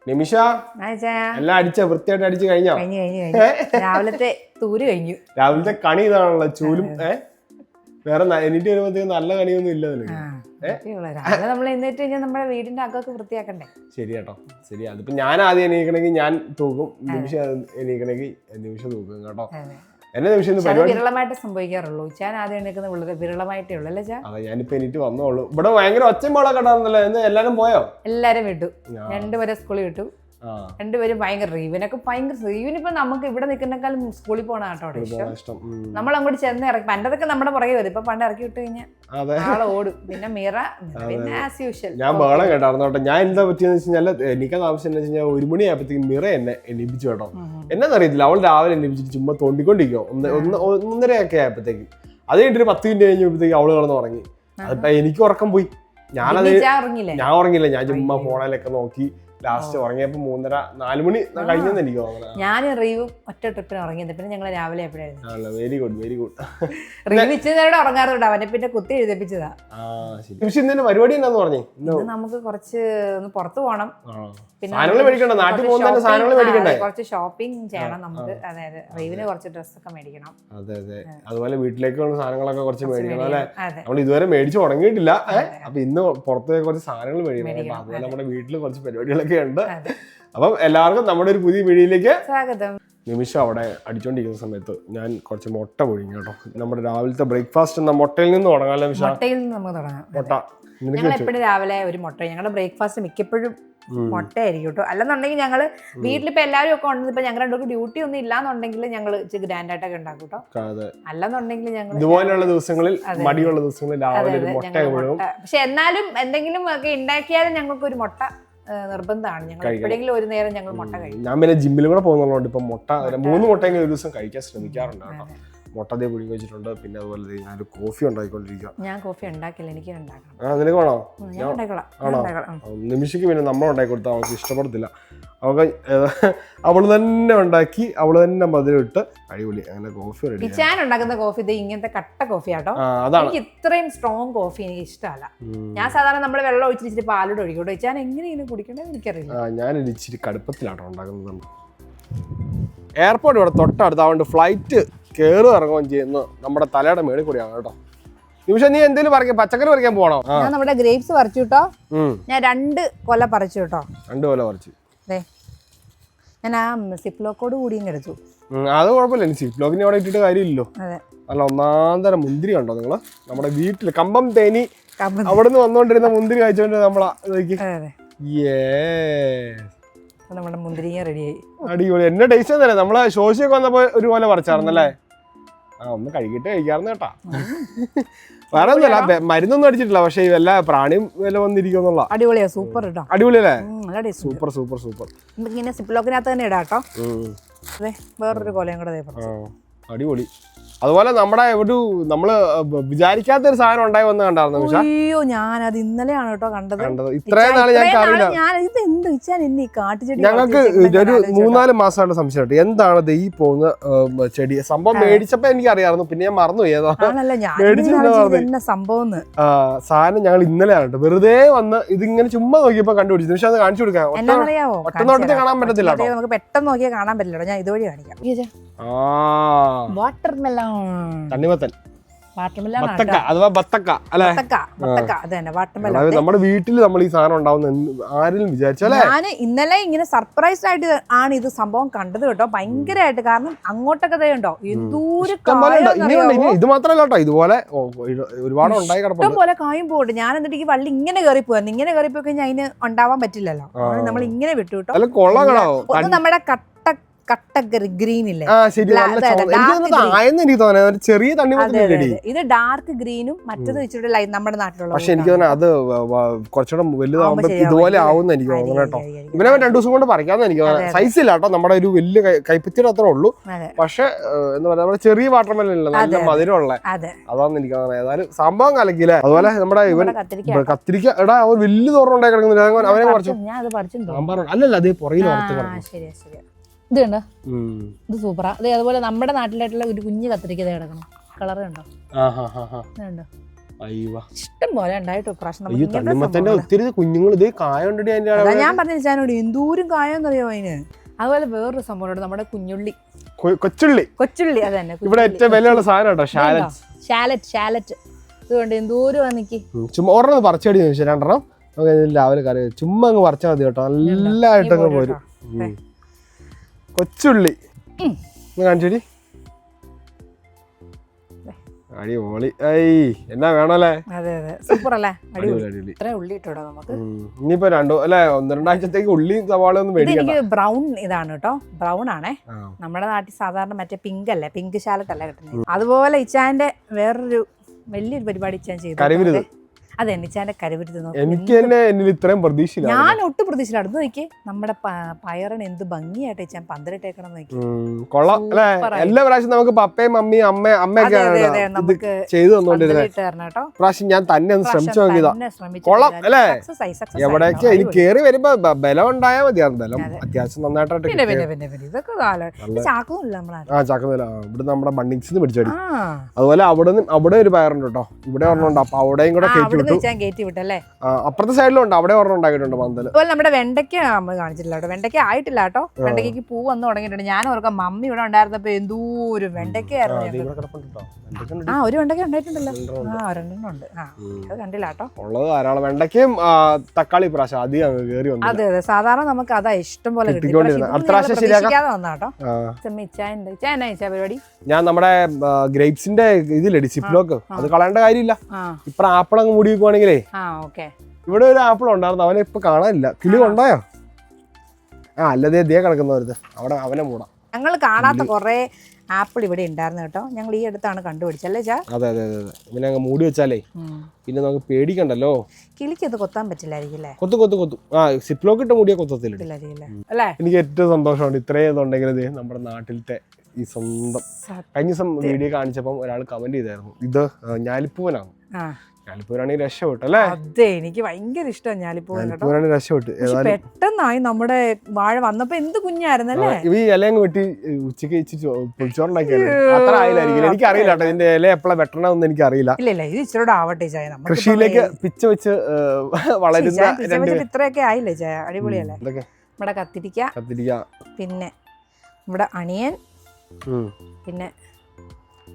നിമിഷ എല്ലാം വൃത്തിയായിട്ട് അടിച്ചു കഴിഞ്ഞോ? രാവിലത്തെ തൂര് കഴിഞ്ഞു. രാവിലത്തെ കണി ഇതാണല്ലോ ചൂലും. വേറെ എനിക്ക് വരുമ്പോഴത്തേക്ക് നല്ല കണിയൊന്നും ഇല്ല. രാവിലെ നമ്മൾ എന്നിട്ട് കഴിഞ്ഞാൽ നമ്മുടെ വീടിന്റെ അകമൊക്കെ വൃത്തിയാക്കണ്ടേ? ശരി കേട്ടോ, ശരി. അതിപ്പോ ഞാൻ ആദ്യം എണീക്കണമെങ്കിൽ ഞാൻ തൂക്കും, നിമിഷ എണീക്കണമെങ്കിൽ നിമിഷ തൂക്കും കേട്ടോ. എന്നെ നിമിഷം വിരളമായിട്ട് സംഭവിക്കാറുള്ളൂ. ഞാൻ ആദ്യം എണീക്കുന്നത് വിരളമായിട്ടേ ഉള്ളൂ അല്ലേ? അതെ, ഞാനിപ്പോ എനിക്ക് വന്നോളൂ. ഇവിടെ ഭയങ്കര ഒച്ചമ്പോളൊക്കെ ഉണ്ടായിരുന്നല്ലോ. എല്ലാരും പോയോ? എല്ലാരും വിട്ടു. 2 പേരെ സ്കൂളിൽ വിട്ടു. 2 പേരും ഭയങ്കര ഇവനൊക്കെ ഭയങ്കര ഇവനിപ്പോ നമുക്ക് ഇവിടെ നിൽക്കുന്നേക്കാളും സ്കൂളിൽ പോകണ കേട്ടോ ഇഷ്ടം. നമ്മൾ അങ്ങോട്ട് ചെന്ന് ഇറക്കി പണ്ടതൊക്കെ നമ്മുടെ പുറകെ വരും. ഇപ്പൊ പണ്ട് ഇറക്കി വിട്ട് കഴിഞ്ഞാൽ ആളെ ഓടും. പിന്നെ മിറ പിന്നെ ആസ് യൂഷ്വൽ. ഞാൻ ബഹളം കേട്ടായിരുന്നു കേട്ടോ. ഞാൻ എന്താ പറ്റിയെന്ന് വെച്ച് കഴിഞ്ഞാൽ എനിക്കത് ആവശ്യം എന്ന് വെച്ച് കഴിഞ്ഞാൽ 1 മണിയായപ്പോഴത്തേക്കും മിറ എന്നെ എണീപ്പിച്ചു കേട്ടോ. എന്നാന്നറിയത്തില്ല, അവൾ രാവിലെ എണീപ്പിച്ചിട്ട് ചുമ്മാ തോണ്ടിക്കൊണ്ടിരിക്കോ. 1:30 ആയപ്പോഴത്തേക്കും. അത് കഴിഞ്ഞിട്ട് 10 മിനിറ്റ് കഴിഞ്ഞപ്പോഴത്തേക്ക് അവള് കിടന്ന് ഉറങ്ങി. അതിപ്പോ എനിക്ക് ഉറക്കം പോയി. ഞാൻ ഉറങ്ങില്ല. ഞാൻ ചുമ്മാ ഫോണിലൊക്കെ നോക്കി ലാസ്റ്റ് ഉറങ്ങിയപ്പോ 3:30-4 മണി കഴിഞ്ഞെന്ന് എനിക്ക് തോന്നുന്നത്. ഞാൻ റീവും ഒറ്റ ട്രിപ്പിന് ഉറങ്ങിയത്. പിന്നെ ഞങ്ങള് രാവിലെ എപ്പോഴായിരുന്നു. Very good, very good. റീവ് ഇച്ചിരി ഉറങ്ങാറുണ്ട്. അവനെ പിന്നെ കുത്തി എഴുതിപ്പിച്ചതാ. ഇന്ന് പരിപാടി എന്താന്ന് പറഞ്ഞേ? നമുക്ക് കുറച്ച് ഒന്ന് പുറത്തു പോകണം. സാധനങ്ങൾ മേടിക്കണ്ട, നാട്ടിൽ പോകുന്ന സാധനങ്ങൾ മേടിക്കണ്ടേ? കുറച്ച് ഷോപ്പിംഗ് ചെയ്യണം നമുക്ക്. അതായത് റീവിന് കുറച്ച് ഡ്രസ്സൊക്കെ മേടിക്കണം. അതെ അതെ, അതുപോലെ വീട്ടിലേക്കുള്ള സാധനങ്ങളൊക്കെ കുറച്ച് മേടിക്കണം അല്ലെ? നമ്മൾ ഇതുവരെ മേടിച്ചു തുടങ്ങിയിട്ടില്ല. അപ്പൊ ഇന്ന് പുറത്തേക്ക് കുറച്ച് സാധനങ്ങൾ മേടിക്കണം. അതുപോലെ നമ്മുടെ വീട്ടിൽ കുറച്ച് പരിപാടികളൊക്കെ ഉണ്ട്. അപ്പം എല്ലാവർക്കും നമ്മുടെ ഒരു പുതിയ വീഡിയോയിലേക്ക് സ്വാഗതം. നിമിഷം അവിടെ അടിച്ചോണ്ടിരിക്കുന്ന സമയത്ത് ഞാൻ കുറച്ച് മുട്ട പൊഴിഞ്ഞു കേട്ടോ. നമ്മുടെ രാവിലത്തെ ബ്രേക്ക്ഫാസ്റ്റ് എന്ന മുട്ടയിൽ നിന്ന് തുടങ്ങാമല്ലോ നിമിഷ? മുട്ടയിൽ നിന്ന് നമുക്ക് തുടങ്ങാം. മുട്ട ഞങ്ങൾ എപ്പോഴും രാവിലെ ഒരു മുട്ട. ഞങ്ങളുടെ ബ്രേക്ക്ഫാസ്റ്റ് മിക്കപ്പോഴും മുട്ടയായിരിക്കും കേട്ടോ. അല്ലെന്നുണ്ടെങ്കിൽ ഞങ്ങള് വീട്ടിലിപ്പോ എല്ലാവരും ഒക്കെ ഉണ്ട്. ഇപ്പൊ ഞങ്ങൾ 2 ഡ്യൂട്ടി ഒന്നും ഇല്ലാന്നുണ്ടെങ്കിൽ ഞങ്ങൾ ഗ്രാൻഡ് ആയിട്ടൊക്കെ ഉണ്ടാക്കും കേട്ടോ. അല്ലെന്നുണ്ടെങ്കിൽ ഞങ്ങൾ ഇതുപോലെയുള്ള ദിവസങ്ങളിൽ മടിയുള്ള ദിവസങ്ങളിൽ രാവിലെ ഒരു മുട്ട. പക്ഷെ എന്നാലും എന്തെങ്കിലും ഒക്കെ ഉണ്ടാക്കിയാലും ഞങ്ങൾക്ക് ഒരു മുട്ട നിർബന്ധമാണ്. ഞങ്ങൾ എപ്പോഴെങ്കിലും ഒരു നേരം ഞങ്ങൾ മുട്ട കഴിക്കും. ഞാൻ പിന്നെ ജിമ്മിൽ കൂടെ പോകുന്നതുകൊണ്ട് ഇപ്പൊ മുട്ട 3 മുട്ടയെങ്കിലും ഒരു ദിവസം കഴിക്കാൻ ശ്രമിക്കാറുണ്ട് കേട്ടോ. മുട്ടതേ പുഴുങ്ങി വെച്ചിട്ടുണ്ട്. പിന്നെ അതുപോലെ ഞാനൊരു കോഫി ഉണ്ടാക്കിക്കൊണ്ടിരിക്കുക. ഞാൻ കോഫി ഉണ്ടാക്കില്ല, എനിക്ക് ഉണ്ടാക്കണം. നിനക്ക് വേണോ? ആണോ? നിമിഷയ്ക്ക് പിന്നെ നമ്മൾ ഉണ്ടാക്കി കൊടുത്താൽ അവൾക്ക് ഇഷ്ടപ്പെടത്തില്ല. അവൾക്ക് അവള് തന്നെ ഉണ്ടാക്കി അവള് തന്നെ മധുരമിട്ട് അടിപൊളി അങ്ങനെ കോഫി റെഡി. ഞാൻ ഉണ്ടാക്കുന്ന കോഫി ഇങ്ങനത്തെ കട്ട കോഫി ആട്ടോ. എനിക്ക് ഇത്രയും സ്ട്രോങ് കോഫി എനിക്ക് ഇഷ്ടമല്ല. ഞാൻ സാധാരണ നമ്മൾ വെള്ളം ഒഴിച്ചിട്ട് പാലോട് ഒഴിക്കോട്ടോ. ഞാൻ എങ്ങനെ ഇങ്ങനെ കുടിക്കണമെന്ന് എനിക്കറിയില്ല. ഞാൻ ഇച്ചിരി കടുപ്പത്തിലാട്ടോ ഉണ്ടാക്കുന്നത്. എയർപോർട്ട് ഇവിടെ തൊട്ടടുത്ത്, അതുകൊണ്ട് ഫ്ലൈറ്റ് കയറി ഇറങ്ങുകയും ചെയ്യുന്നു നമ്മുടെ തലയുടെ മേളിൽ കൂടിയാണ് കേട്ടോ. നിമിഷം നീ എന്തെങ്കിലും പറിക്കാൻ, പച്ചക്കറി പറിക്കാൻ പോകണോ? ഞാൻ നമ്മുടെ ഗ്രേപ്സ് പറിച്ചു കേട്ടോ. ഞാൻ 2 കൊല പറിച്ചു കേട്ടോ. 2 കൊല പറിച്ചു. ഞാൻ ആ സിപ്ലോക്കോട് കൂടിയും കിടച്ചു. അത് കുഴപ്പമില്ല. സിപ്ലോക്കിന് അവിടെ ഇട്ടിട്ട് കാര്യമില്ലല്ലോ. അല്ല, ഒന്നാന്തരം മുന്തിരി കണ്ടോ നിങ്ങള്? നമ്മുടെ വീട്ടില് കമ്പം തേനി അവിടുന്ന് വന്നോണ്ടിരുന്ന മുന്തിരി കഴിച്ചോണ്ട് നമ്മളാ നമ്മുടെ മുന്തിരിങ്ങ റെഡിയായി. അടിപൊളി. എന്നെ ടേസ്റ്റ് തന്നെ. നമ്മളെ ശോശിയൊക്കെ വന്നപ്പോ ഒരു പോലെ പറിച്ചാർന്നല്ലേ? ഒന്ന് കഴുകിട്ട് കഴിക്കാറുണ്ട് കേട്ടാ. വേറെ ഒന്നുമല്ല, മരുന്നൊന്നും അടിച്ചിട്ടില്ല. പക്ഷെ എല്ലാ പ്രാണിയും വില വന്നിരിക്കുന്നുള്ള. അടിപൊളിയാ, സൂപ്പർ കേട്ടോ. അടിപൊളിയല്ലേ? Super super super. ഇങ്ങനെ സിപ്ലോക്കിനകത്ത് തന്നെ ഇടാം കേട്ടോ. വേറൊരു കൊലയും കൂടെ അടിപൊളി. അതുപോലെ നമ്മുടെ ഒരു നമ്മള് വിചാരിക്കാത്ത ഒരു സാധനം ഉണ്ടായി വന്ന് കണ്ടായിരുന്നു. അയ്യോ, ഞാനത് ഇന്നലെയാണ് കേട്ടോ കണ്ടത്. ഇത്രയും നാള് ഞങ്ങൾക്ക് ഒരു 3-4 മാസമായിട്ട് സംശയമുണ്ട് എന്താണ് ഈ പോകുന്ന ചെടി. സംഭവം മേടിച്ചപ്പോ എനിക്ക് അറിയാമായിരുന്നു, പിന്നെ ഞാൻ മറന്നു ഏതാ സംഭവം. സാധനം ഞങ്ങൾ ഇന്നലെയാണ് വെറുതെ വന്ന് ഇതിങ്ങനെ ചുമ്മാ നോക്കിയപ്പോ കണ്ടുപിടിച്ചു. പക്ഷെ അത് കാണിച്ചു കൊടുക്കാം. പെട്ടെന്ന് കാണാൻ പറ്റത്തില്ല. നമുക്ക് പെട്ടെന്ന് നോക്കിയാൽ കാണാൻ പറ്റില്ല. ഞാൻ ഇതുവഴി കാണിക്കാം. വാട്ടർമെലൺ, തണ്ണിമത്തൻ, വാട്ടർമെലൺ അഥവാ ബത്തക്ക അല്ലെ? നമ്മുടെ വീട്ടിൽ നമ്മൾ ഈ സാധനം ഉണ്ടാവുന്ന ആരെങ്കിലും വിചാരിച്ചാലേ. ഞാൻ ഇന്നലെ ഇങ്ങനെ സർപ്രൈസ്ഡ് ആയിട്ട് ആണ് ഇത് സംഭവം കണ്ടത് കേട്ടോ. ഭയങ്കരമായിട്ട്. കാരണം അങ്ങോട്ടൊക്കെ ഉണ്ടോ ഇത് മാത്രമല്ല കേട്ടോ, ഇതുപോലെ ഒരുപാട് ഉണ്ടായി കിടപ്പുണ്ട്. പോലെ കായും പോകട്ടെ. ഞാൻ എന്നിട്ട് ഈ വള്ളി ഇങ്ങനെ കയറിപ്പോയിരുന്നു. ഇങ്ങനെ കയറിപ്പോയി കഴിഞ്ഞാൽ അതിന് ഉണ്ടാവാൻ പറ്റില്ലല്ലോ. നമ്മൾ ഇങ്ങനെ വിട്ടു കേട്ടോ. നമ്മുടെ കട്ട ഗ്രീൻ ഇല്ലേ, ചെറിയ തണ്ണിമത്തൻ. ഇത് ഡാർക്ക് ഗ്രീനും മറ്റത് വെച്ചിട്ട് നമ്മുടെ നാട്ടിലുള്ള. പക്ഷെ എനിക്ക് തോന്നുന്നു അത് കുറച്ചുകൂടെ വലുതാവുമ്പോ ഇതുപോലെ ആവുന്ന എനിക്ക് തോന്നുന്നു കേട്ടോ. ഇവനെ 2 ദിവസം കൊണ്ട് പറിക്കാന്ന് എനിക്ക് തോന്നുന്നു. സൈസ് ഇല്ല കേട്ടോ, നമ്മുടെ ഒരു വലിയ കൈപ്പത്തിയുടെ അത്രേ ഉള്ളൂ. പക്ഷെ എന്താ പറയാ, നമ്മുടെ ചെറിയ വാട്ടർമെലൺ ഇല്ല, നല്ല മധുരമുള്ള. അതാന്ന് എനിക്ക് തോന്നുന്നത്. ഏതായാലും സംഭവം കലക്കില്ലേ. അതുപോലെ നമ്മുടെ ഇവൻ കത്തിരിക്ക എടാ വലിയ തോറം ഉണ്ടായി കിടക്കുന്നത്. അവനെ പറിച്ചു. അല്ലല്ല, അതേ പുറകിൽ വറുത്ത് കിടക്കും. ഇത് കണ്ടോ, ഇത് സൂപ്പറാ. അതുപോലെ നമ്മുടെ നാട്ടിലായിട്ടുള്ള ഒരു കുഞ്ഞ് കത്തിരിക്ക കിടക്കണം. കളർ കണ്ടോ? ഇഷ്ടം പോലെ ഉണ്ടായിട്ട് പ്രാവശ്യം ഈ തണ്ണിമത്തന്റെ ഒത്തിരി കുഞ്ഞുങ്ങൾ ഇത് കായ കൊണ്ടിട്ട് അതാ ഞാൻ പറഞ്ഞ ചാനോട് എന്തോരം കായെന്നറിയോ അതിന്. അതുപോലെ വേറൊരു സംഭവം നമ്മുടെ കുഞ്ഞുള്ളി, കൊച്ചുള്ളി അത് തന്നെ ഇവിടെ ഏറ്റവും വിലയുള്ള സാധനം കേട്ടോ, ഷാലറ്റ്. ഇതുകൊണ്ട് എന്തോരം വന്നിക്ക് ചുമ്മാ ഒരെണ്ണം പറിച്ചടി ചോദിച്ചു, രണ്ടെണ്ണം നമുക്ക് രാവിലെ കറി ചുമ്മാ അങ്ങ് പറിച്ചാൽ മതി കേട്ടോ, നല്ലതായിട്ടങ്ങ് പോരും. കൊച്ചുള്ളി കാണിച്ചടി, അടിപൊളി. എന്നാ വേണല്ലേ, അതെ അതെ സൂപ്പർ അല്ലേ, അടിപൊളി. ഇത്ര ഉള്ളി ഇട്ടോ നമുക്ക്. ഇനിയിപ്പോ ഒന്ന് രണ്ടാഴ്ചത്തേക്ക് ഉള്ളിയും സവാള ഒന്നും എനിക്ക് ബ്രൗൺ ഇതാണ് കേട്ടോ, ബ്രൗൺ ആണേ. നമ്മുടെ നാട്ടിൽ സാധാരണ മറ്റേ പിങ്ക് അല്ലേ, പിങ്ക് ഷാലറ്റ് അല്ലേ കിട്ടുന്നത്. അതുപോലെ ഇച്ചാന്റെ വേറൊരു വലിയൊരു പരിപാടി ഇച്ചാൻ ചെയ്തു. അതെ, ഇച്ചാന്റെ കരുവിരുത്. എനിക്ക് ഇത്രയും പ്രതീക്ഷയില്ല, ഞാൻ ഒട്ടും പ്രതീക്ഷയില്ല. അടുത്ത് നോക്കി നമ്മുടെ പയറിന് എന്ത് ഭംഗിയായിട്ട് ഇച്ചാൻ പന്തലിട്ടേക്കണം നോക്കി. കൊള്ളാം അല്ലേ. എല്ലാ പ്രാവശ്യം നമുക്ക് പപ്പയും മമ്മിയും അമ്മയൊക്കെ ചെയ്തു തന്നോണ്ടിരുന്നത്. പ്രാവശ്യം ഞാൻ തന്നെ ഒന്ന് ശ്രമിച്ചു നോക്കിയതാ. കൊള്ളാം അല്ലേ. എവിടേക്ക് എനിക്ക് കേറി വരുമ്പോ ബലം ഉണ്ടായാൽ മതിയായിരുന്നു. ബലം അത്യാവശ്യം നന്നായിട്ട് ചാക്കുന്നില്ല. ഇവിടെ നമ്മുടെ ബണ്ണിങ്സിന്ന് പിടിച്ചടി. അതുപോലെ അവിടെ ഒരു പയറുണ്ട് കേട്ടോ, ഇവിടെ ഒരെണ്ണമുണ്ട്. അപ്പൊ അവിടെയും കൂടെ കയറ്റി വിട്ടല്ലേ. അപ്പുറത്തെ സൈഡിലും ഉണ്ട്, അവിടെ ഒരെണ്ണം ഉണ്ടാക്കിയിട്ടുണ്ട് പന്തല്. അതുപോലെ നമ്മുടെ വെണ്ടയ്ക്ക നമ്മൾ കാണിച്ചിട്ടില്ല കേട്ടോ, വെണ്ടയ്ക്ക ആയിട്ടില്ല കേട്ടോ. വെണ്ടയ്ക്ക് പൂ വന്ന് തുടങ്ങിയിട്ടുണ്ട്. ഞാൻ ഓർക്കാം മമ്മി ഇവിടെ ഉണ്ടായിരുന്നപ്പോ എന്തോരം വെണ്ടയ്ക്കായിരുന്നു. ഒരു വെണ്ടയ്ക്ക ഉണ്ടായിട്ടുണ്ടല്ലോ, ഒരെണ്ണം ഉണ്ട്. അത് കണ്ടില്ല കേട്ടോ. ഉള്ളത് ധാരാളം. വെണ്ടയ്ക്കയും തക്കാളി പ്രാവശ്യം അധികം കയറി വന്നു. അതെ അതെ, സാധാരണ നമുക്ക് അതാ ഇഷ്ടം പോലെ പ്രതീക്ഷിക്കാതെ വന്നാട്ടോ. പരിപാടി ഞാൻ നമ്മുടെ ഗ്രേപ്സിന്റെ ഇതിലടി സിപ്ലോക്ക് അത് കളയേണ്ട കാര്യമില്ല. ഇപ്പൊ ആപ്പിൾ അങ്ങ് മൂടി വെക്കുവാണെങ്കിലേ, ഇവിടെ ഒരു ആപ്പിൾ ഉണ്ടായിരുന്നു, അവനെ ഇപ്പൊ കാണാനില്ല. കിളി കൊണ്ടായോ? അല്ലതേ ദേ കിടക്കുന്നവരുത്, അവിടെ അവനെ മൂടാം. ഞങ്ങൾ കാണാത്ത കൊറേ ആപ്പിൾ ഇവിടെ ഉണ്ടായിരുന്നു കേട്ടോ, ഞങ്ങൾ ഈ അടുത്താണ് കണ്ടുപിടിച്ചല്ലേ ചാ. അതെ അതെ അതെ, ഇങ്ങനെ അങ്ങ് മൂടി വെച്ചാലേ പിന്നെ നമുക്ക് പേടിക്കണ്ടല്ലോ. കിളിക്ക് അത് കൊത്താൻ പറ്റില്ലായിരിക്കും. കൊത്തു സിപ്ലോക്ക് ഇട്ട് മൂടിയാ കൊത്തത്തില്ല. എനിക്ക് ഏറ്റവും സന്തോഷമുണ്ട് ഇത്രയും ഇതുണ്ടെങ്കിൽ നമ്മുടെ നാട്ടിലത്തെ ഈ സ്വന്തം. കഴിഞ്ഞ ദിവസം വീഡിയോ കാണിച്ചപ്പം ഒരാൾ കമന്റ് ചെയ്തായിരുന്നു, ഇത് ഞാലിപ്പൂവനാണ്. ഞാലിപ്പൂവനാണെങ്കിൽ രക്ഷപ്പെട്ടു അല്ലേ. അതെ, എനിക്ക് ഭയങ്കര ഇഷ്ടമാണ് ഞാലിപ്പൂവൻ. രക്ഷപ്പെട്ടു. പെട്ടെന്നായി നമ്മുടെ വാഴ വന്നപ്പോ എന്ത് കുഞ്ഞായിരുന്നല്ലേ. ഈ ഇലയങ്ങ് വെട്ടി ഉച്ചക്ക് പൊളിച്ചോറുണ്ടാക്കിയാൽ അത്ര ആയില്ലായിരിക്കും. എനിക്ക് അറിയില്ല കേട്ടോ, ഇതിന്റെ ഇല എപ്പോഴാ വെട്ടണമെന്ന് എനിക്ക് അറിയില്ല. ഇല്ല, ഇത് ഇച്ചിരി ആവട്ടെ ചായ. കൃഷിയിലേക്ക് പിച്ച വെച്ച് വളരുന്ന ഇത്രയൊക്കെ ആയില്ലേ ചായ, അടിപൊളിയല്ലേ. നമ്മുടെ കത്തിരിക്ക, പിന്നെ നമ്മുടെ അണിയൻ, പിന്നെ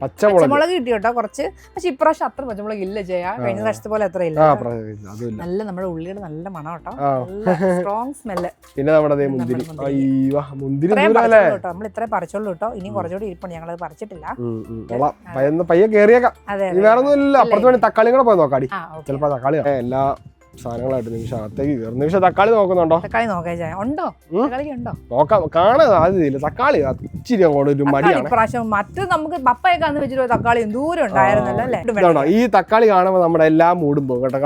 പച്ചമുളക് കിട്ടി കേട്ടോ കുറച്ച്. പക്ഷെ ഇപ്രാവശ്യം അത്ര പച്ചമുളക് ഇല്ല ചെയ്യാ, കഴിഞ്ഞ പ്രാവശ്യത്തെ പോലെ അത്ര ഇല്ല. നല്ല നമ്മുടെ ഉള്ളിയുടെ നല്ല മണം കേട്ടോ, സ്ട്രോങ് സ്മെല്ല്. പിന്നെ നമ്മുടെ മുന്തിരി നമ്മൾ ഇത്രയും പറിച്ചോളൂ കേട്ടോ, ഇനിയും കുറച്ചുകൂടി ഇരിപ്പുണ്ട്, ഞങ്ങളത് പറിച്ചിട്ടില്ല. പയ്യെ കേറിയേക്കാം. വേറൊന്നുമില്ല, അപ്പുറത്ത് തക്കാളി കൂടെ പോയി നോക്കാടി. ചിലപ്പോ തക്കാളി എല്ലാ സാധനങ്ങളായിട്ട് നിമിഷം അകത്തേക്ക് കയറും. നിമിഷം തക്കാളി നോക്കുന്നുണ്ടോ? തക്കാളി നോക്കാം, കാണാൻ സാധ്യതയില്ല. തക്കാളി ഇച്ചിരി അങ്ങോട്ട് ഒരു മടിയാണ്. മറ്റു നമുക്ക് പപ്പയൊക്കെ വെച്ചിട്ട് തക്കാളി ദൂരം ഉണ്ടായിരുന്നല്ലോ. ഈ തക്കാളി കാണുമ്പോൾ നമ്മുടെ എല്ലാം മൂടും പോകും കേട്ടോ.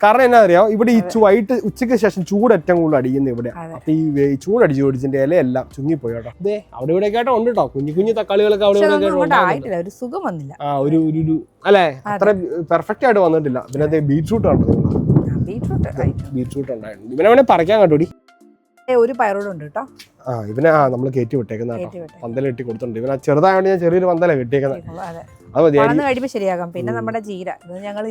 കാരണം എന്നാ അറിയാം, ഇവിടെ ഈ വൈകിട്ട് ഉച്ചയ്ക്ക് ശേഷം ചൂട് ഏറ്റവും കൂടുതൽ അടിക്കുന്നത് ഇവിടെ. അപ്പൊ ഈ ചൂടടിച്ച് ഓടിച്ചിന്റെ ഇലയെല്ലാം ചുങ്ങിപ്പോയി കേട്ടോ. അതെ, അവിടെ ഇവിടെ കേട്ടോ ഉണ്ട് കേട്ടോ, കുഞ്ഞു തക്കാളികളൊക്കെ അവിടെ ഒരു സുഖം വന്നില്ല. ഒരു അല്ലെ, അത്ര പെർഫെക്റ്റ് ആയിട്ട് വന്നിട്ടില്ല. പിന്നെ അത് ബീറ്റ്റൂട്ട് കണ്ടത്, ബീറ്റ്റൂട്ട് ഉണ്ടായിരുന്നു. ഇവനെ വേണേ പറിക്കാൻ കേട്ടോടി. ഒരു പയറോടുണ്ട് കേട്ടോ. ഇവനെ നമ്മള് കയറ്റി വിട്ടേക്കുന്ന പന്തല കെട്ടി കൊടുത്തിട്ടുണ്ട്. ഇവനെ ചെറുതായോണ്ട് ഞാൻ ചെറിയൊരു പന്തല കെട്ടിയേക്കുന്നത്. അത് കഴിയുമ്പോ ശരിയാകാം. പിന്നെ നമ്മുടെ ചീര, ഞങ്ങൾ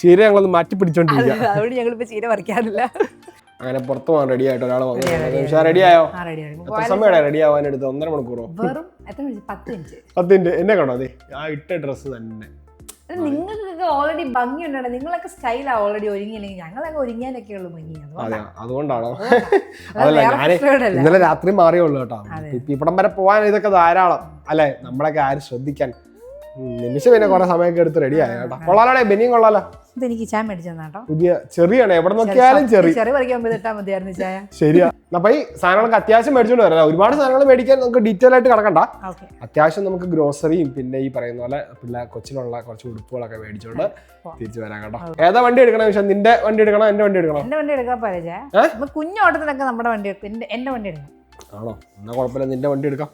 ചീര ഞങ്ങളൊന്ന് മാറ്റി പിടിച്ചോണ്ടിരിക്കുക. അതുകൊണ്ട് ഞങ്ങളിപ്പോ ചീര പറിക്കാറില്ല. അങ്ങനെ പുറത്തു പോകാൻ റെഡി ആയിട്ട് ഒരാൾ വന്നു. റെഡിയായോ? എത്ര സമയമാണ് റെഡി ആവാൻ എടുത്ത്? 1.5 മണിക്കൂറോ? 10 മിനിറ്റ്. എന്നെ കാണോ? അതെ, ആ ഇട്ട ഡ്രസ്സ് തന്നെ. നിങ്ങൾക്കൊക്കെ ഓൾറെഡി ഭംഗിയുണ്ടോ? നിങ്ങളൊക്കെ സ്റ്റൈലാ ഓൾറെഡി ഒരുങ്ങിയില്ലെങ്കിൽ ഞങ്ങളൊക്കെ ഒരുങ്ങിയാലൊക്കെ ഉള്ളു ഭംഗി. അതുകൊണ്ടാണോ? അതല്ല, ഞാൻ ഇന്നലെ രാത്രി മാറിയുള്ളൂ കേട്ടോ. ഇപ്പിടം വരെ പോവാൻ ഇതൊക്കെ ധാരാളം അല്ലെ, നമ്മളൊക്കെ ആരും ശ്രദ്ധിക്കാൻ. നിമിഷം പിന്നെ കുറെ സമയമൊക്കെ എടുത്ത് റെഡിയായ കേട്ടോ. കൊള്ളാലോടെ, ബനിയും കൊള്ളാലോ. ഇതെനിക്ക് ചായ മേടിച്ചെന്നാട്ടോ, പുതിയ ചെറിയാണ്. എവിടെ നോക്കിയാലും ചെറിയ ശരിയാ. അപ്പൊ ഈ സാധനങ്ങളൊക്കെ അത്യാവശ്യം മേടിച്ചോണ്ട് വരാം. ഒരുപാട് സാധനങ്ങൾ മേടിക്കാൻ നമുക്ക് ഡീറ്റെയിൽ ആയിട്ട് കിടക്കണ്ട. അത്യാവശ്യം നമുക്ക് ഗ്രോസറിയും പിന്നെ ഈ പറയുന്ന പോലെ കൊച്ചിനുള്ള കുറച്ച് ഉടുപ്പുകളൊക്കെ മേടിച്ചോണ്ട് തിരിച്ചു വരാം കേട്ടോ. ഏതാ വണ്ടി എടുക്കണം? പക്ഷെ നിന്റെ വണ്ടി എടുക്കണോ എന്റെ വണ്ടി എടുക്കണോ? എന്റെ വണ്ടി എടുക്കാൻ കുഞ്ഞോട്ടത്തിനൊക്കെ നമ്മുടെ വണ്ടി എന്റെ വണ്ടി എടുക്കണം. ആണോ? എന്നാ കുഴപ്പമില്ല, നിന്റെ വണ്ടി എടുക്കാം.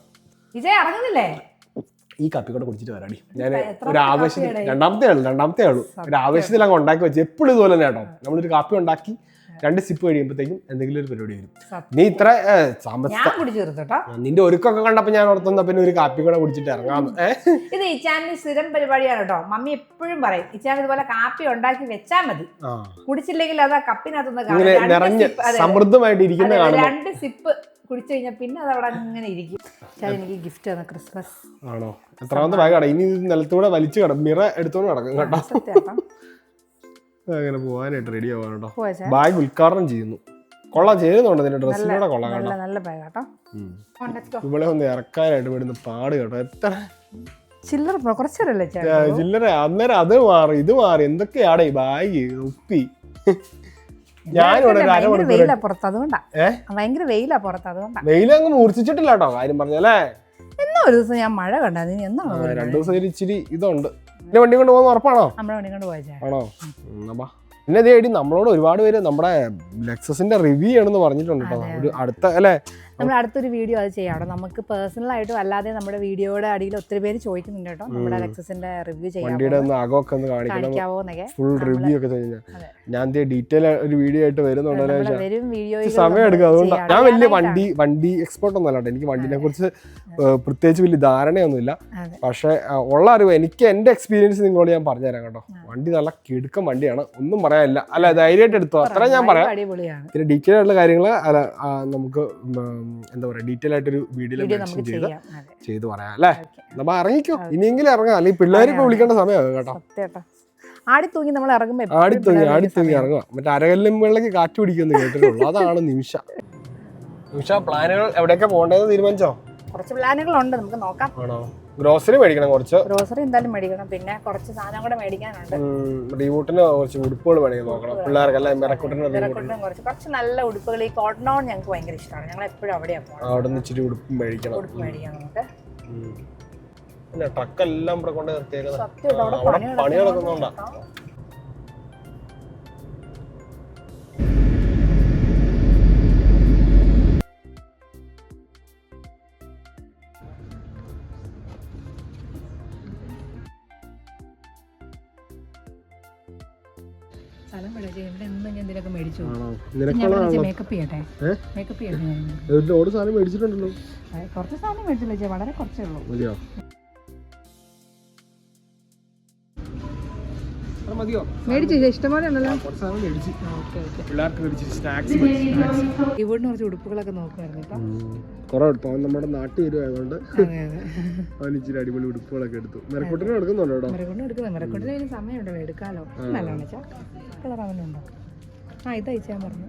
വിജയ് ഇറങ്ങുന്നില്ലേ? ഈ കപ്പി കൂടെ കുടിച്ചിട്ട് വരാടി. ഞാൻ ഒരു ആവശ്യത്തിന് രണ്ടാമത്തെ ആളു ഒരു ആവശ്യത്തിൽ അങ്ങ് ഉണ്ടാക്കി വെച്ച് എപ്പോഴും ഇതുപോലെ തന്നെ കേട്ടോ. നമ്മളൊരു കാപ്പി ഉണ്ടാക്കി 2 സിപ്പ് കഴിയുമ്പോഴത്തേക്കും എന്തെങ്കിലും ഒരു പരിപാടി വരും. നീ ഇത്ര നിന്റെ ഒരുക്കൊക്കെ കണ്ടപ്പോ ഞാൻ ഓർത്തുന്ന പിന്നെ ഒരു കാപ്പി കൂടെ കുടിച്ചിട്ട് ഇറങ്ങാന്ന്. ഇത് ഇച്ചാന്റെ സ്ഥിരം പരിപാടിയാണ് കേട്ടോ. മമ്മി എപ്പോഴും പറയും ഇച്ചാൻ ഇതുപോലെ കാപ്പി ഉണ്ടാക്കി വെച്ചാൽ മതി, കുടിച്ചില്ലെങ്കിൽ അത് ആ കപ്പിനകത്തുനിന്ന് സമൃദ്ധമായിട്ട് ഇരിക്കുന്ന 2 സിപ്പ് കുടിച്ചു കഴിഞ്ഞാൽ പിന്നെ അത് അവിടെ അങ്ങനെ ഇരിക്കും. എനിക്ക് ഗിഫ്റ്റ് ആണ് ക്രിസ്മസ്. ആണോ? എത്രാമത്തെ ബാഗാണ്? ഇനി നെലത്തൂടെ വലിച്ചു കിടക്കും, മിറ എടുത്തോണ്ട് കിടക്കും കേട്ടോ. അങ്ങനെ പോവാനായിട്ട് റെഡി ആവാൻ കേട്ടോ. ബാഗ് ഉദ്ഘാടനം ചെയ്യുന്നു. കൊള്ളാം, ചേരുന്നുണ്ട് നിന്റെ ഡ്രസ്സിലൂടെ കൊള്ളാം കേട്ടോ. നല്ല ബാഗ് കേട്ടോ. ഇവിടെ ഒന്ന് ഇറക്കാനായിട്ട് വിടുന്ന പാട് കേട്ടോ. എത്ര ചില്ലറ കുറച്ചല്ലേ ചില്ലറ, അന്നേരം അത് മാറി ഇത് മാറി എന്തൊക്കെയാണ് ഈ ബാഗ് ഉപ്പി. ഞാനിവിടെ വെയിലങ്ങ് മൂർച്ഛിച്ചിട്ടില്ല കേട്ടോ, കാര്യം പറഞ്ഞല്ലേ. എന്നോ ഒരു ദിവസം ഞാൻ മഴ കണ്ടായിരുന്നു. എന്നാണ് 2 ദിവസം ഇച്ചിരി ഇതുണ്ട്. എന്റെ വണ്ടി കൊണ്ട് പോകുന്ന ഉറപ്പാണോ? നമ്മുടെ വണ്ടി കൊണ്ട് പോയാ ആണോ? പിന്നെ ഇതേടി നമ്മളോട് ഒരുപാട് പേര് നമ്മുടെ ലെക്സസിന്റെ റിവ്യൂ ചെയ്യണമെന്ന് പറഞ്ഞിട്ടുണ്ട് കേട്ടോ. ഒരു അടുത്ത അല്ലേ, നമ്മൾ അടുത്തൊരു വീഡിയോ അത് ചെയ്യാം. നമുക്ക് പേഴ്സണൽ ആയിട്ടും അല്ലാതെ നമ്മുടെ വീഡിയോയുടെ അടിയിൽ ഒത്തിരി പേര് ചോദിക്കുന്നുണ്ട് കേട്ടോ, നമ്മുടെ ലെക്സസിന്റെ റിവ്യൂ ചെയ്യാം, വണ്ടിയുടെ ഒന്ന് അകമൊക്കെ ഒന്ന് കാണിക്കണം, ഫുൾ റിവ്യൂ ഒക്കെ കഴിഞ്ഞാൽ ഞാൻ ഡീറ്റെയിൽ ഒരു വീഡിയോ ആയിട്ട് വരുന്നുണ്ടല്ലോ. സമയം എടുക്കും, അതുകൊണ്ട് ഞാൻ വലിയ വണ്ടി എക്സ്പേർട്ട് ഒന്നും അല്ലാട്ടോ. എനിക്ക് വണ്ടിനെ കുറിച്ച് പ്രത്യേകിച്ച് വലിയ ധാരണയൊന്നുമില്ല. പക്ഷെ ഉള്ള അറിവ് എനിക്ക് എന്റെ എക്സ്പീരിയൻസ് നിങ്ങളോട് ഞാൻ പറഞ്ഞുതരാം കേട്ടോ. വണ്ടി നല്ല കിടുക്കം വണ്ടിയാണ്, ഒന്നും പറയാനില്ല. അല്ല, ധൈര്യമായിട്ട് എടുത്തോ, അത്ര ഞാൻ പറയാം. പിന്നെ ഡീറ്റെയിൽ ആയിട്ടുള്ള കാര്യങ്ങൾ നമുക്ക് എന്താ പറയാ, ഡീറ്റെയിൽ ആയിട്ടൊരു വീഡിയോ മെൻഷൻ ചെയ്ത് പറയാം അല്ലേ. നമ്മ ഇറങ്ങിക്കോ, ഇനിയെങ്കിലും ഇറങ്ങാം, അല്ലെങ്കിൽ പിള്ളേരിപ്പോ വിളിക്കേണ്ട സമയമാകും കേട്ടോ. ആടിത്തൂങ്ങി നമ്മൾ ഇറങ്ങുമ്പോ ആടിത്തൂങ്ങി ഇറങ്ങുക. മറ്റേ അരകല്ലും വെള്ളക്ക് കാറ്റ് പിടിക്കുമെന്ന് കേട്ടിട്ടുള്ളൂ. അതാണ് നിമിഷ പ്ലാനുകൾ. എവിടെയൊക്കെ പോകേണ്ടത് തീരുമാനിച്ചോ? കുറച്ച് പ്ലാനുകളുണ്ട്, നമുക്ക് നോക്കാം. ആണോ? ഗ്രോസറി മേടിക്കണം, ഗ്രോസറി എന്തായാലും മേടിക്കണം. പിന്നെ കുറച്ച് സാധനം കൂടെ മേടിക്കാനുണ്ട്. റീവൂട്ടിന് കുറച്ച് ഉടുപ്പുകൾ മേടിക്കാൻ നോക്കണം പിള്ളേർക്ക്. കുറച്ച് നല്ല ഉടുപ്പുകൾ. ഈ കോട്ടൺ ഓൺ ഞങ്ങൾക്ക് ഭയങ്കര ഇഷ്ടമാണ്. ഞങ്ങൾ എപ്പോഴും അവിടെയാണ് പോകുന്നത്. അവിടെ നിന്ന് ഇച്ചിരി ഉടുപ്പ് മേടിക്കണം. നമുക്ക് പിന്നെ ട്രക്കെല്ലാം ഇവിടെ കൊണ്ട് നിർത്തിയേക്കുന്നത് പണി നടക്കുന്നുണ്ടാ. മേക്കപ്പ് ചെയ്യട്ടെ. മേടിച്ചിട്ടുണ്ടല്ലോ, കുറച്ച് സാധനം മേടിച്ചില്ല, വളരെ കുറച്ചേ ഉള്ളൂ. മേടിച്ചു ഇഷ്ടംപോലെ ഉണ്ടല്ലോ. ഇവിടുന്ന് കുറച്ച് ഉടുപ്പുകളൊക്കെ നോക്കുമായിരുന്നു. നമ്മുടെ നാട്ടിൽ വരുവായതുകൊണ്ട് അവൻ ഇച്ചിരി അടിപൊളി ഉടുപ്പുകളൊക്കെ എടുത്തു. മെറക്കൂട്ടിന് എടുക്കുന്നുണ്ടോ? മെറക്കൂട്ടിന് അതിന് സമയമുണ്ടല്ലോ, എടുക്കാലോ. നല്ലതാണ് കളർ അവനുണ്ടോ? ഇത് അയച്ചാൻ പറഞ്ഞു.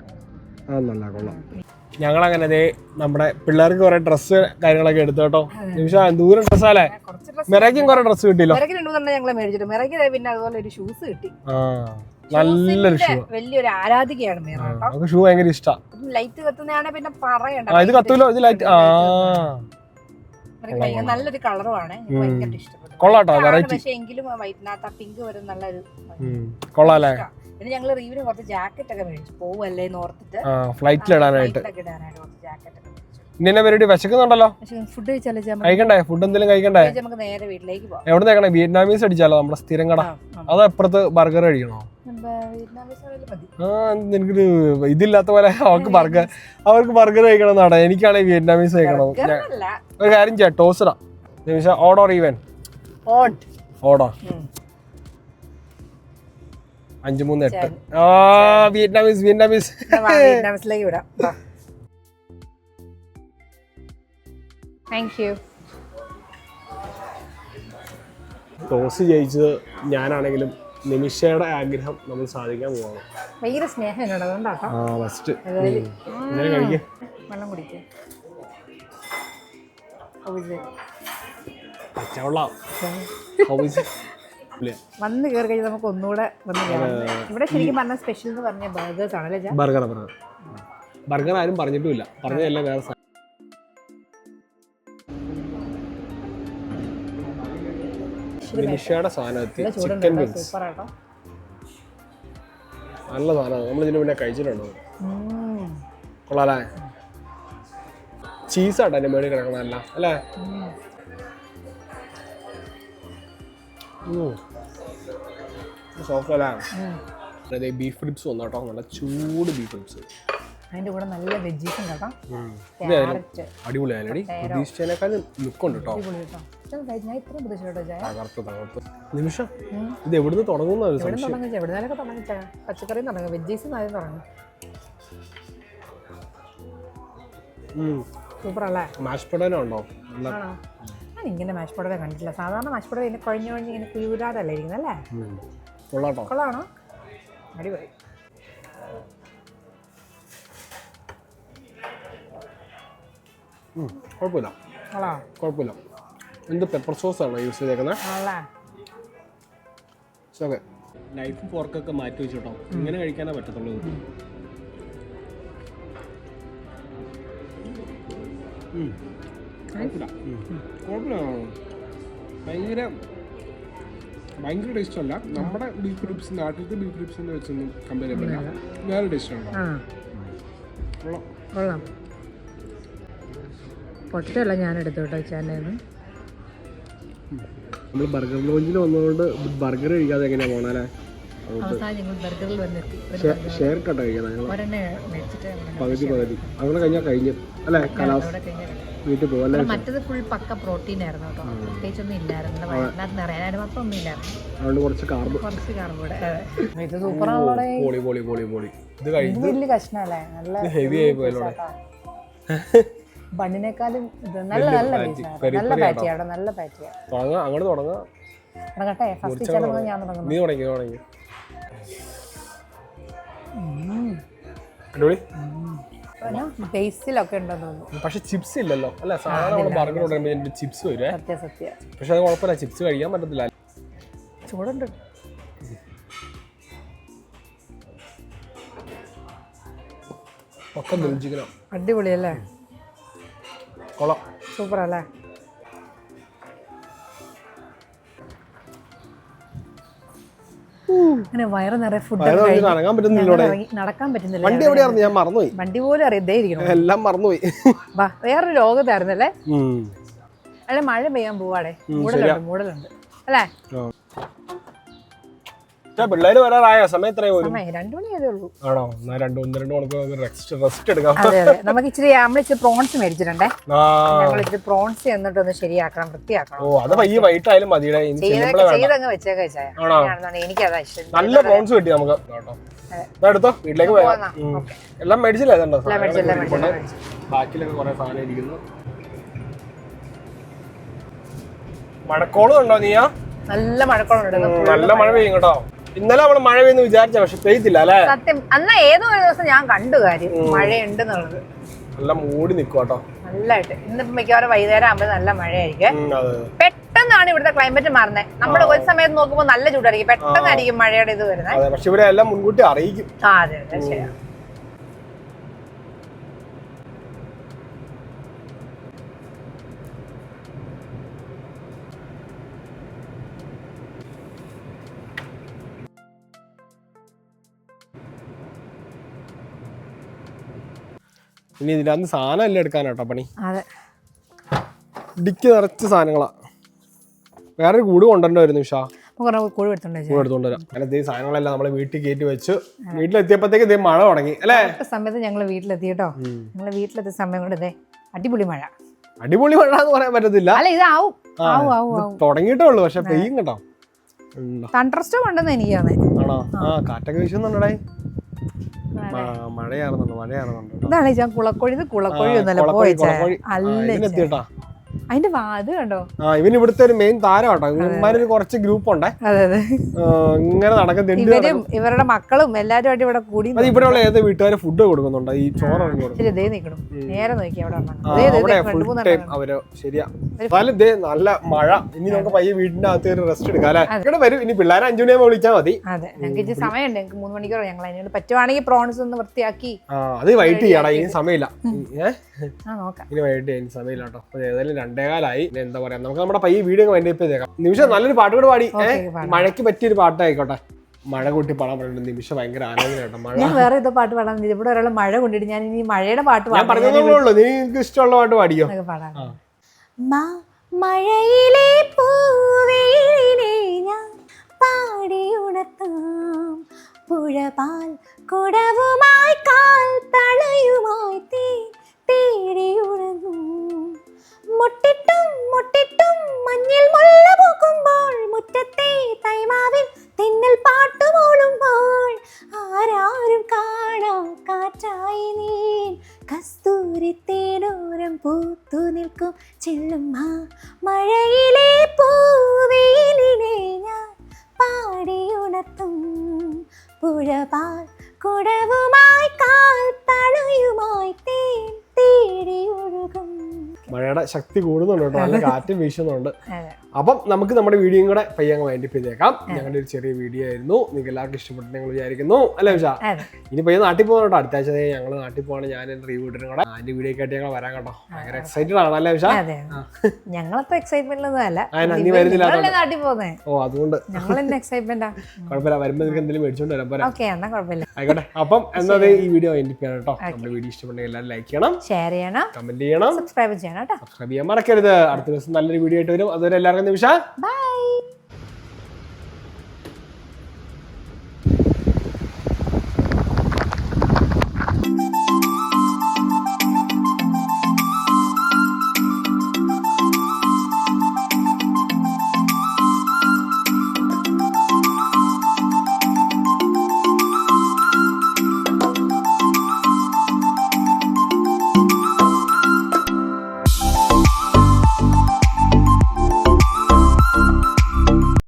നല്ല കൊള്ളാം. ഞങ്ങളങ്ങനെ അതേ നമ്മുടെ പിള്ളേർക്ക് കുറെ ഡ്രസ്സ് കാര്യങ്ങളൊക്കെ എടുത്തു കേട്ടോ. നിമിഷം ദൂരം ഡ്രസ്സാലേ. മെറയ്ക്കും കുറെ ഡ്രസ്സ് കിട്ടിയല്ലോ. ഞങ്ങളെ പിന്നെ അതുപോലെ ഒരു ഷൂസ് കിട്ടി. നല്ലൊരു ഷൂ, വലിയൊരു ആരാധികയാണ്. ഷൂ ഭയങ്കര ഇഷ്ടം. ലൈറ്റ് കത്തുന്നതാണ്, പിന്നെ പറയണ്ട. ഇത് കത്തൂലോ, ഇത് ലൈറ്റ്. നല്ലൊരു കളറുമാണ്, ഭയങ്കര ഇഷ്ടപ്പെട്ടു. കൊള്ളാട്ടോ, പക്ഷെ എങ്കിലും വൈറ്റിനകത്ത് ആ പിങ്ക് വരും നല്ലൊരു കൊള്ളാല്ലേ. പിന്നെ ഞങ്ങള് റീവിന് കുറച്ച് ജാക്കറ്റ് ഒക്കെ മേടിച്ചു, പോവല്ലേ ഓർത്തിട്ട് ഫ്ലൈറ്റിലിടാനായിട്ട്. ഇന്നെ പരിപാടി വിശക്കുന്നുണ്ടല്ലോ, ഫുഡ് കഴിക്കണ്ടേ? ഫുഡ് എന്തെങ്കിലും കഴിക്കണ്ടേ? നമുക്ക് നേരെ വീട്ടിലേക്ക് പോവാം. എവിടെ നിൽക്കണേ? വിയറ്റ്നാമീസ് അടിച്ചാലോ, നമ്മുടെ സ്ഥിരം കട. അതോ അപ്പുറത്ത് ബർഗർ കഴിക്കണോ? എനിക്കൊരു ഇതില്ലാത്ത പോലെ അവർക്ക് ബർഗർ കഴിക്കണം എന്നാണ്. എനിക്കാണെങ്കിൽ വിയറ്റ്നാമീസ് കഴിക്കണം. ഒരു കാര്യം ചെയ്യാം, ടോസ്റ്ററാ നിമിഷം. Order even order 538. വിയറ്റ്നാമീസിലേക്ക് വിടാം. Thank you. ടോസ് ജയിച്ചത് ഞാനാണെങ്കിലും നിമിഷയുടെ ആഗ്രഹം നമ്മൾ സാധിക്കാൻ പോവാണ്. ഭയങ്കര സ്നേഹം എന്നോട്, അതുകൊണ്ടാട്ടോ. ഫസ്റ്റ് വെള്ളം കുടിക്കുക. വന്ന് കയറി കഴിഞ്ഞാൽ നമുക്ക് ഒന്നുകൂടെ വന്ന് കയറാം. ഇവിടെ ശരിക്കും പറഞ്ഞ സ്പെഷ്യൽ എന്ന് പറഞ്ഞ ബർഗേഴ്സ് ആണല്ലേ? ബർഗർ ആരും പറഞ്ഞിട്ടുമില്ല, പറഞ്ഞതല്ല വേറെ. നിമിഷയുടെ സാധനം ചിക്കൻ വിങ്സ് നല്ല സാധനമാണ്. നമ്മൾ ഇതിന് മുന്നേ കഴിച്ചിട്ടുണ്ടോ? കൊള്ളാലേ. ചീസാട്ടോ എൻ്റെ മേടിൽ കിടക്കണമല്ല അല്ലേ? സോഫ്റ്റ് അല്ലേ? അതായത് ബീഫ് റിബ്സ് വന്നു കേട്ടോ, നല്ല ചൂട് ബീഫ് റിബ്സ്. അതിന്റെ കൂടെ നല്ല വെജീസും കേട്ടോ. അടിപൊളിയായി, പ്രതീക്ഷിച്ചതിനേക്കാളും ലുക്കുണ്ട് കേട്ടോ. ഞാൻ ഇത്ര പ്രതീക്ഷിച്ചോട്ടോ. നിമിഷം ഇത് എവിടുന്ന് തുടങ്ങുന്ന എവിടുന്നൊക്കെ തുടങ്ങിച്ച പച്ചക്കറി തുടങ്ങും, വെജീസും ആദ്യം തുടങ്ങും. സൂപ്പർ അല്ലേ? മാഷ് പൊട്ടാറ്റോ ഉണ്ടോ? ഞാൻ ഇങ്ങനെ മാഷ് പൊട്ടാറ്റോ കണ്ടിട്ടില്ല. സാധാരണ മാഷ് പൊട്ടാറ്റോ ഇങ്ങനെ കുഴഞ്ഞു ഇങ്ങനെ കുരുരാതല്ലേ ഇരിക്കുന്നത് അല്ലേ? കൊള്ളാണോ? അടിപൊളി. കുഴപ്പമില്ല. എന്ത് പെപ്പർ സോസ് ആണോ യൂസ് ചെയ്തേക്കുന്നത്? ഓക്കെ, നൈഫും ഫോർക്കൊക്കെ മാറ്റി വെച്ചോട്ടോ, ഇങ്ങനെ കഴിക്കാനേ പറ്റത്തുള്ളൂ. ഭയങ്കര ടേസ്റ്റ് അല്ല. നമ്മുടെ ബീഫ് റിബ്സ്, നാട്ടിലത്തെ ബീഫ് റിബ്സിനെ വെച്ചൊന്നും കമ്പയർ ചെയ്യാൻ പറ്റില്ല. വേറെ ടേസ്റ്റ് ഉണ്ടോ? കൊള്ളാം. പൊട്ടല്ല ഞാൻ എടുത്തു കേട്ടോ ചാനലിൽ. നമ്മൾ ബർഗർ ലോഞ്ചിൽ വന്നതുകൊണ്ട് ബർഗർ കഴിക്കാതെ എങ്ങനെയാ പോണല്ലേ? ഷെയർ കട്ടോ കഴിക്കണം, പകുതി അങ്ങനെ കഴിഞ്ഞാൽ കഴിഞ്ഞു അല്ലേ? കാലാവസ്ഥ വീട്ടിൽ പോകല്ലേ? മറ്റത് ഫുൾ പക്ക പ്രോട്ടീൻ ആയിരുന്നു കേട്ടോ, പ്രത്യേകിച്ചൊന്നും ഇല്ലായിരുന്നു. നിറയാനായിട്ട് മാത്രം ഒന്നും ഇല്ലായിരുന്നു. അതുകൊണ്ട് കുറച്ച് കാർബ് ഇത് സൂപ്പറാണല്ലോ. ഇത് വലിയ കഷ്ണല്ലേ, നല്ല ഹെവി ആയി പോയല്ലോ. ബണ്ണിനേക്കാളും നല്ല പാറ്റിയാണ്, നല്ല പാറ്റിയാണ്. അങ്ങോട്ട് തുടങ്ങാം. ഫസ്റ്റ് ഞാൻ തുടങ്ങുന്നു. ബേസിലൊക്കെ ഉണ്ടെന്ന് തോന്നുന്നു. പക്ഷെ ചിപ്സ് ഇല്ലല്ലോ അല്ലെ? സാധാരണ ബർഗർ ചിപ്സ് വരും. സത്യം. പക്ഷെ അത് കുഴപ്പമില്ല, ചിപ്സ് കഴിക്കാൻ പറ്റത്തില്ല. ചൂടുണ്ട്. ഒക്കെ രുചിക്കണം. അടിപൊളിയല്ലേ? കൊള്ളാം, സൂപ്പർ അല്ലേ? അങ്ങനെ വയറ് നിറയെ ഫുഡ് നടക്കാൻ പറ്റുന്നില്ല. വണ്ടി എവിടെയായിരുന്നു? ഞാൻ മറന്നുപോയി. വണ്ടി പോലും അറിയാതെ ഇരിക്കണം, എല്ലാം മറന്നുപോയി. വേറൊരു ലോകത്തായിരുന്നല്ലേ? അല്ലെ മഴ പെയ്യാൻ പോവാടെ, മൂടലുണ്ട് അല്ലേ? പിള്ളേര് വരാറായ സമയം 2 മണി ആയതേ ഉള്ളൂ. ആണോ? 2 മണിക്കൂർ റെസ്റ്റ് എടുക്കാം. നമുക്ക് ഇച്ചിരി നമ്മളിച്ചിരി പ്രോൺസ് മേടിച്ചിട്ടുണ്ടേ. ഞങ്ങളിച്ചിരി പ്രോൺസ് എന്നിട്ടൊന്ന് ശരിയാക്കണം, വൃത്തിയാക്കണം. ഓ, അത് വൈകിട്ടായാലും മതി. ചെയ്തങ്ങ് വെച്ചേക്കാ. എനിക്കതാ ഇഷ്ടം. നല്ല പ്രോൺസ് കിട്ടി നമുക്ക്. എടുത്തോ, വീട്ടിലേക്ക് പോകാം. എല്ലാം മേടിച്ചില്ലേ? ബാക്കിലൊക്കെ കുറെ സാധനം ഇരിക്കുന്നു. മഴക്കോളും ഉണ്ടോ? നീയാ? നല്ല മഴക്കോളുണ്ട്. നല്ല മഴ പെയ്യും കേട്ടോ. ഇന്നലെ നമ്മള് മഴ പെയ്യുന്നു വിചാരിച്ച, പക്ഷെ പെയ്തില്ല അല്ലേ? സത്യം. അന്ന് ഏതോ ഒരു ദിവസം ഞാൻ കണ്ടു കാര്യം മഴയുണ്ടെന്നുള്ളത്. നല്ല മൂടി നിൽക്കും കേട്ടോ, നല്ലതായിട്ട്. ഇന്നിപ്പോ മിക്കവാറും വൈകുന്നേരം ആകുമ്പോൾ നല്ല മഴയായിരിക്കും. പെട്ടെന്നാണ് ഇവിടുത്തെ ക്ലൈമറ്റ് മാറുന്നത്. നമ്മൾ ഒരു സമയത്ത് നോക്കുമ്പോൾ നല്ല ചൂടായിരിക്കും, പെട്ടെന്നായിരിക്കും മഴയുടെ ഇത് വരുന്നത്. പക്ഷെ ഇവിടെ എല്ലാം മുൻകൂട്ടി അറിയിക്കും. അതെ അതെ, ശരിയാണ്. ഇനി ഇതിനകത്ത് സാധനം എല്ലാം എടുക്കാനാട്ടോ പണി. അതെ, ഡിക്ക് നിറച്ച് സാധനങ്ങളാ. വേറൊരു കൂട് കൊണ്ടുവരുന്നു ഉഷാ. എടുത്തോണ്ട് വരാം. അങ്ങനെ സാധനങ്ങളെല്ലാം നമ്മള് വീട്ടിൽ കയറ്റി വെച്ച് വീട്ടിലെത്തിയപ്പോഴത്തേക്ക് ഇതേ മഴ തുടങ്ങി അല്ലേ? സമയത്ത് ഞങ്ങള് വീട്ടിലെത്തിട്ടോ. ഞങ്ങള് വീട്ടിലെത്തിയ സമയം കൊണ്ട് ഇതേ അടിപൊളി മഴ. അടിപൊളി മഴ എന്ന് പറയാൻ പറ്റത്തില്ല, അല്ല ഇത് ആവും തുടങ്ങിയിട്ടേ ഉള്ളു. പക്ഷെ പെയ്യും കേട്ടോ. തണ്ടർസ്റ്റോം ഉണ്ടെന്ന് എനിക്ക് ആണോ? കാറ്റൊക്കെ വീശുന്നുണ്ടേ. മഴയാറുന്നുണ്ട്. ഇതാണ് ഞാൻ കുളക്കോഴി. ഇത് കുളക്കോഴി ഒന്നല്ല, പോയിട്ടാ അതിന്റെ വാത് കണ്ടോ? ഇവന് ഇവിടുത്തെ ഒരു മെയിൻ താരം കേട്ടോ. ഇവന്മാരൊരു കുറച്ച് ഗ്രൂപ്പ് ഉണ്ടേ, ഇങ്ങനെ നടക്കുന്ന ഇവരുടെ മക്കളും എല്ലാരും ആയിട്ട് ഇവിടെ കൂടി. അത് ഇവിടെയുള്ള ഏത് വീട്ടുകാരെ ഫുഡ് കൊടുക്കുന്നുണ്ട് ഈ ചോറ് നേരെ നോക്കി അവര്. ശരിയാ, നല്ല മഴ. ഇനി നമുക്ക് പയ്യെ വീടിന്റെ അകത്ത് ഒരു റെസ്റ്റ് എടുക്കാം അല്ലെ? ഇവിടെ വരും. ഇനി പിള്ളേരെ 5 മണിയാകുമ്പോൾ വിളിച്ചാൽ മതി. അതെ, ഞങ്ങൾക്ക് സമയമുണ്ട്. ഞങ്ങൾക്ക് 3 മണിക്കൂർ. ഞങ്ങൾ അതിനോട് പറ്റുവാണെങ്കിൽ പ്രോൺസ് ഒന്ന് വൃത്തിയാക്കി അത് വൈകിട്ട് ചെയ്യാടാ. ഇനി സമയമില്ല, നോക്കാം. ഇനി വൈകിട്ട് ഇനി സമയമില്ല കേട്ടോ. ഏതായാലും 2:15 എന്താ പറയാ, നമുക്ക് നമ്മുടെ പയ്യെ വീഡിയോ വൈൻഡപ്പ് ചെയ്തേക്കാം. നിമിഷം നല്ലൊരു പാട്ട് കൂടെ പാടി. മഴയ്ക്ക് പറ്റിയൊരു പാട്ടായിക്കോട്ടെ. മഴ കൂട്ടി പാടാൻ പറയുന്നത് നിമിഷം ഭയങ്കര ആലോചന കേട്ടോ. മഴ ഞാൻ വേറെ ഏതോ പാട്ട് പാടാൻ ഇവിടെ ഒരാൾ മഴ കൊണ്ടിട്ട് ഞാൻ ഇനി മഴയുടെ പാട്ട് ഞാൻ പറഞ്ഞതേ. നിങ്ങൾക്ക് ഇഷ്ടമുള്ള പാട്ട് പാടിയോ? മഴയിലെ പൂവിനെ ഞാൻ പാടി ഉണർത്താം, പുഴപാൽ കുടവുമായി കാൽ തളയുമായി തേടിയുണങ്ങും മുട്ടിട്ടും മുട്ടിട്ടും മഞ്ഞിൽ മുല്ല പൂക്കുമ്പോൾ മുറ്റത്തെ തൈമാവിൽ തെന്നൽ പാട്ടുമോളുമ്പോൾ ആരാരും കാണാ കാറ്റായി നീ കസ്തൂരി തേനോരം പൂത്തു നിൽക്കും ചെല്ലും മഴയിലെ പൂവേലിനെ ഞാൻ പാടിയുണർത്തും പുഴപാൽ കുടവുമായി കാൽ തളയുമായി തേടിയൊഴുകും. മഴയുടെ ശക്തി കൂടുന്നുണ്ട് കേട്ടോ, നല്ല കാറ്റും വീശുന്നുണ്ട്. അപ്പം നമുക്ക് നമ്മുടെ വീഡിയോയും കൂടെ പയ്യങ്ങ് വൈൻഡപ്പ് ചെയ്തേക്കാം. ഞങ്ങളുടെ ഒരു ചെറിയ വീഡിയോ ആയിരുന്നു, നിങ്ങൾക്ക് എല്ലാവർക്കും ഇഷ്ടപ്പെട്ടു ഞങ്ങൾ വിചാരിക്കുന്നു, അല്ലേ ഉഷ? ഇനി പയ്യ നാട്ടിൽ പോകുന്ന കേട്ടോ, അടുത്ത ആഴ്ച ഞങ്ങൾ നാട്ടിൽ പോകണം. ഞാൻ എൻ്റെ റീവൂട്ടിനും കൂടെ അതിന്റെ വീഡിയോ ആയിട്ട് ഞങ്ങൾ വരാൻ കേട്ടോ. ഭയങ്കര എക്സൈറ്റഡ് ആണ്, അല്ലേ ഉഷ? ഞങ്ങളത്ര എക്സൈറ്റ്മെന്റ് ഒന്നും അല്ല, നീ വരുന്നില്ല നാട്ടിൽ പോകുന്നേ. ഓ അതുകൊണ്ട് ഞങ്ങൾ എക്സൈറ്റ്മെന്റ് കുഴപ്പമില്ല, വരുമ്പോൾ നിങ്ങൾക്ക് എന്തെങ്കിലും മേടിച്ചോണ്ട് വരാൻ പോരാ. ഓക്കെ, എന്നാ കുഴപ്പമില്ല. ആയിക്കോട്ടെ, അപ്പം എന്നാ ഈ വീഡിയോ വൈൻഡപ്പ് ചെയ്യണം കേട്ടോ. നമ്മുടെ വീഡിയോ ഇഷ്ടപ്പെട്ടെങ്കിൽ എല്ലാവരും ലൈക്ക് ചെയ്യണം, ഷെയർ ചെയ്യണം, കമന്റ് ചെയ്യണം, സബ്സ്ക്രൈബ് ചെയ്യണം കേട്ടോ. സബ്സ്ക്രൈബ് ചെയ്യാൻ മറക്കരുത്. അടുത്ത ദിവസം നല്ലൊരു വീഡിയോ ആയിട്ട് വരും. അതുവരെ എല്ലാവർക്കും നിമിഷ ബൈ.